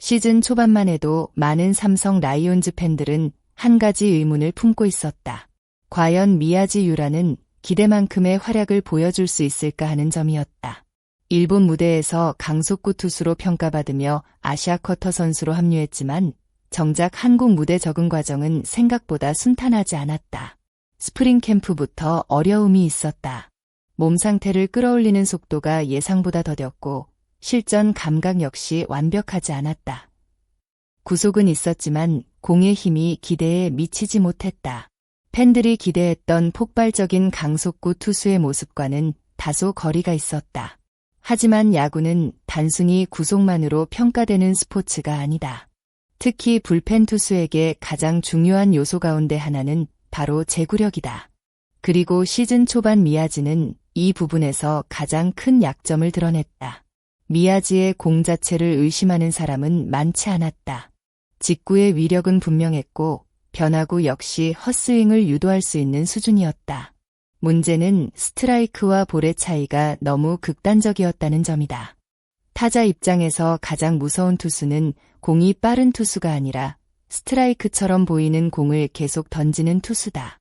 시즌 초반만 해도 많은 삼성 라이온즈 팬들은 한 가지 의문을 품고 있었다. 과연 미야지 유라는 기대만큼의 활약을 보여줄 수 있을까 하는 점이었다. 일본 무대에서 강속구 투수로 평가받으며 아시아 쿼터 선수로 합류했지만 정작 한국 무대 적응 과정은 생각보다 순탄하지 않았다. 스프링 캠프부터 어려움이 있었다. 몸 상태를 끌어올리는 속도가 예상보다 더뎠고 실전 감각 역시 완벽하지 않았다. 구속은 있었지만 공의 힘이 기대에 미치지 못했다. 팬들이 기대했던 폭발적인 강속구 투수의 모습과는 다소 거리가 있었다. 하지만 야구는 단순히 구속만으로 평가되는 스포츠가 아니다. 특히 불펜 투수에게 가장 중요한 요소 가운데 하나는 바로 제구력이다. 그리고 시즌 초반 미야지는 이 부분에서 가장 큰 약점을 드러냈다. 미야지의 공 자체를 의심하는 사람은 많지 않았다. 직구의 위력은 분명했고 변화구 역시 헛스윙을 유도할 수 있는 수준이었다. 문제는 스트라이크와 볼의 차이가 너무 극단적이었다는 점이다. 타자 입장에서 가장 무서운 투수는 공이 빠른 투수가 아니라 스트라이크처럼 보이는 공을 계속 던지는 투수다.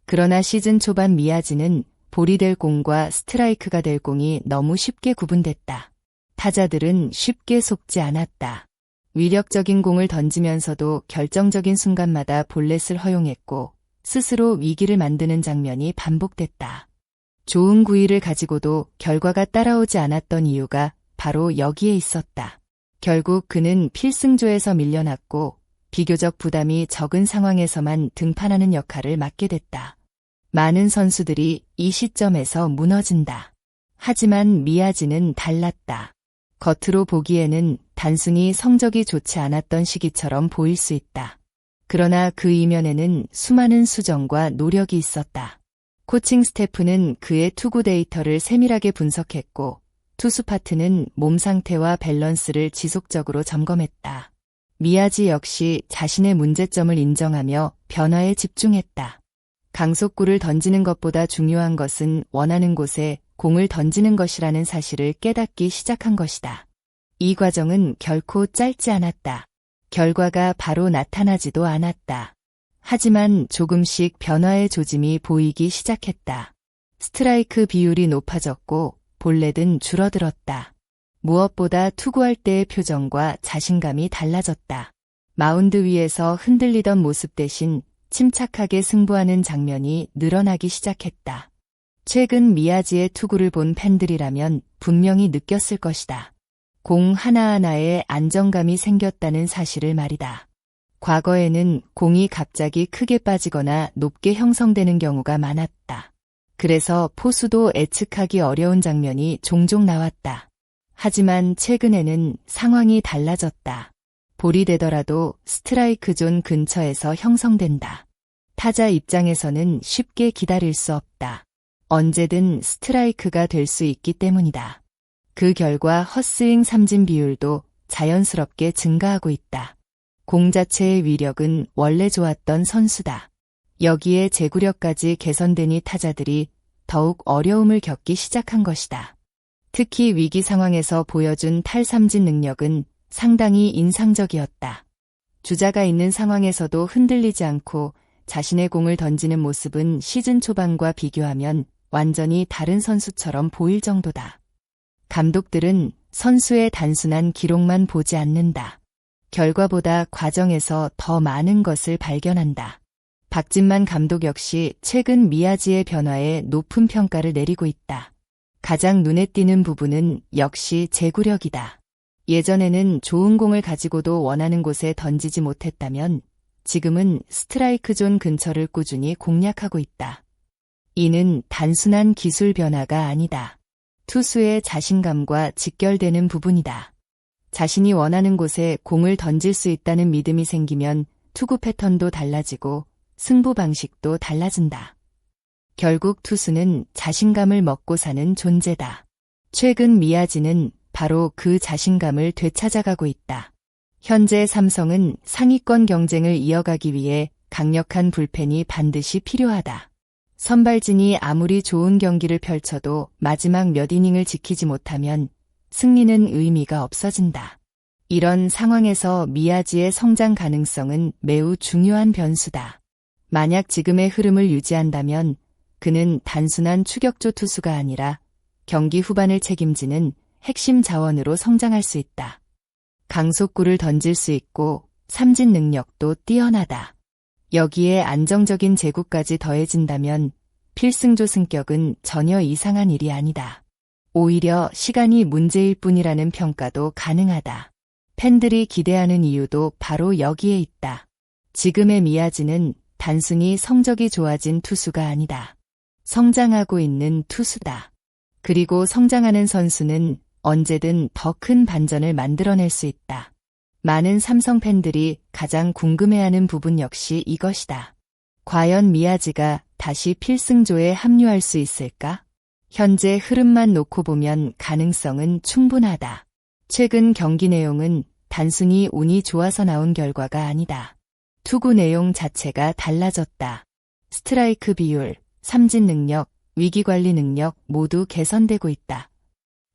그러나 시즌 초반 미야지는 볼이 될 공과 스트라이크가 될 공이 너무 쉽게 구분됐다. 타자들은 쉽게 속지 않았다. 위력적인 공을 던지면서도 결정적인 순간마다 볼넷을 허용했고 스스로 위기를 만드는 장면이 반복됐다. 좋은 구위를 가지고도 결과가 따라오지 않았던 이유가 바로 여기에 있었다. 결국 그는 필승조에서 밀려났고 비교적 부담이 적은 상황에서만 등판하는 역할을 맡게 됐다. 많은 선수들이 이 시점에서 무너진다. 하지만 미야지는 달랐다. 겉으로 보기에는 단순히 성적이 좋지 않았던 시기처럼 보일 수 있다. 그러나 그 이면에는 수많은 수정과 노력이 있었다. 코칭 스태프는 그의 투구 데이터를 세밀하게 분석했고 투수 파트는 몸 상태와 밸런스를 지속적으로 점검했다. 미야지 역시 자신의 문제점을 인정하며 변화에 집중했다. 강속구를 던지는 것보다 중요한 것은 원하는 곳에 공을 던지는 것이라는 사실을 깨닫기 시작한 것이다. 이 과정은 결코 짧지 않았다. 결과가 바로 나타나지도 않았다. 하지만 조금씩 변화의 조짐이 보이기 시작했다. 스트라이크 비율이 높아졌고 볼넷은 줄어들었다. 무엇보다 투구할 때의 표정과 자신감이 달라졌다. 마운드 위에서 흔들리던 모습 대신 침착하게 승부하는 장면이 늘어나기 시작했다. 최근 미야지의 투구를 본 팬들이라면 분명히 느꼈을 것이다. 공 하나하나에 안정감이 생겼다는 사실을 말이다. 과거에는 공이 갑자기 크게 빠지거나 높게 형성되는 경우가 많았다. 그래서 포수도 예측하기 어려운 장면이 종종 나왔다. 하지만 최근에는 상황이 달라졌다. 볼이 되더라도 스트라이크 존 근처에서 형성된다. 타자 입장에서는 쉽게 기다릴 수 없다. 언제든 스트라이크가 될 수 있기 때문이다. 그 결과 헛스윙 삼진 비율도 자연스럽게 증가하고 있다. 공 자체의 위력은 원래 좋았던 선수다. 여기에 제구력까지 개선되니 타자들이 더욱 어려움을 겪기 시작한 것이다. 특히 위기 상황에서 보여준 탈삼진 능력은 상당히 인상적이었다. 주자가 있는 상황에서도 흔들리지 않고 자신의 공을 던지는 모습은 시즌 초반과 비교하면 완전히 다른 선수처럼 보일 정도다. 감독들은 선수의 단순한 기록만 보지 않는다. 결과보다 과정에서 더 많은 것을 발견한다. 박진만 감독 역시 최근 미야지의 변화에 높은 평가를 내리고 있다. 가장 눈에 띄는 부분은 역시 제구력이다. 예전에는 좋은 공을 가지고도 원하는 곳에 던지지 못했다면 지금은 스트라이크 존 근처를 꾸준히 공략하고 있다. 이는 단순한 기술 변화가 아니다. 투수의 자신감과 직결되는 부분이다. 자신이 원하는 곳에 공을 던질 수 있다는 믿음이 생기면 투구 패턴도 달라지고 승부 방식도 달라진다. 결국 투수는 자신감을 먹고 사는 존재다. 최근 미야지는 바로 그 자신감을 되찾아가고 있다. 현재 삼성은 상위권 경쟁을 이어가기 위해 강력한 불펜이 반드시 필요하다. 선발진이 아무리 좋은 경기를 펼쳐도 마지막 몇 이닝을 지키지 못하면 승리는 의미가 없어진다. 이런 상황에서 미야지의 성장 가능성은 매우 중요한 변수다. 만약 지금의 흐름을 유지한다면 그는 단순한 추격조 투수가 아니라 경기 후반을 책임지는 핵심 자원으로 성장할 수 있다. 강속구를 던질 수 있고 삼진 능력도 뛰어나다. 여기에 안정적인 제구까지 더해진다면 필승조 승격은 전혀 이상한 일이 아니다. 오히려 시간이 문제일 뿐이라는 평가도 가능하다. 팬들이 기대하는 이유도 바로 여기에 있다. 지금의 미야지는 단순히 성적이 좋아진 투수가 아니다. 성장하고 있는 투수다. 그리고 성장하는 선수는 언제든 더 큰 반전을 만들어낼 수 있다. 많은 삼성 팬들이 가장 궁금해하는 부분 역시 이것이다. 과연 미야지가 다시 필승조에 합류할 수 있을까? 현재 흐름만 놓고 보면 가능성은 충분하다. 최근 경기 내용은 단순히 운이 좋아서 나온 결과가 아니다. 투구 내용 자체가 달라졌다. 스트라이크 비율, 삼진 능력, 위기관리 능력 모두 개선되고 있다.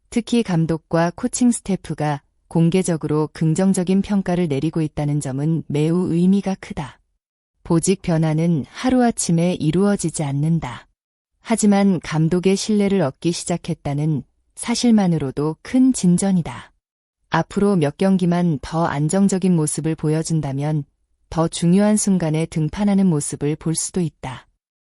특히 감독과 코칭 스태프가 공개적으로 긍정적인 평가를 내리고 있다는 점은 매우 의미가 크다. 보직 변화는 하루아침에 이루어지지 않는다. 하지만 감독의 신뢰를 얻기 시작했다는 사실만으로도 큰 진전이다. 앞으로 몇 경기만 더 안정적인 모습을 보여준다면 더 중요한 순간에 등판하는 모습을 볼 수도 있다.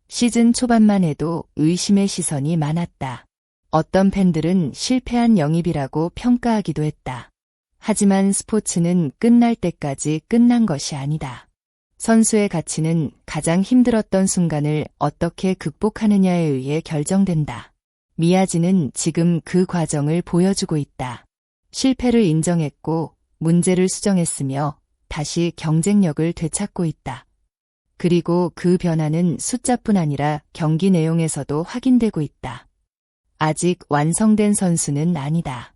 시즌 초반만 해도 의심의 시선이 많았다. 어떤 팬들은 실패한 영입이라고 평가하기도 했다. 하지만 스포츠는 끝날 때까지 끝난 것이 아니다. 선수의 가치는 가장 힘들었던 순간을 어떻게 극복하느냐에 의해 결정된다. 미야지는 지금 그 과정을 보여주고 있다. 실패를 인정했고 문제를 수정했으며 다시 경쟁력을 되찾고 있다. 그리고 그 변화는 숫자뿐 아니라 경기 내용에서도 확인되고 있다. 아직 완성된 선수는 아니다.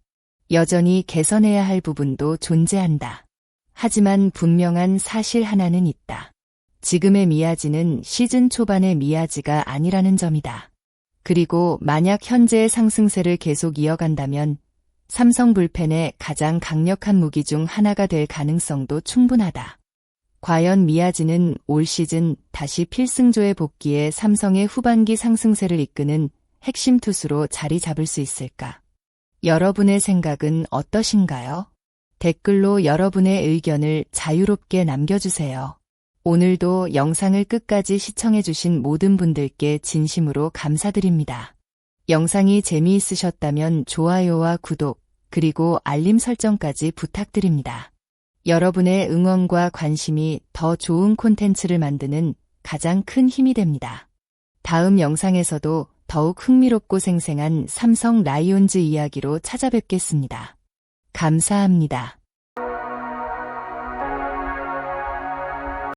여전히 개선해야 할 부분도 존재한다. 하지만 분명한 사실 하나는 있다. 지금의 미야지는 시즌 초반의 미야지가 아니라는 점이다. 그리고 만약 현재의 상승세를 계속 이어간다면 삼성 불펜의 가장 강력한 무기 중 하나가 될 가능성도 충분하다. 과연 미야지는 올 시즌 다시 필승조에 복귀해 삼성의 후반기 상승세를 이끄는 핵심 투수로 자리 잡을 수 있을까? 여러분의 생각은 어떠신가요? 댓글로 여러분의 의견을 자유롭게 남겨주세요. 오늘도 영상을 끝까지 시청해주신 모든 분들께 진심으로 감사드립니다. 영상이 재미있으셨다면 좋아요와 구독, 그리고 알림 설정까지 부탁드립니다. 여러분의 응원과 관심이 더 좋은 콘텐츠를 만드는 가장 큰 힘이 됩니다. 다음 영상에서도 더욱 흥미롭고 생생한 삼성 라이온즈 이야기로 찾아뵙겠습니다. 감사합니다.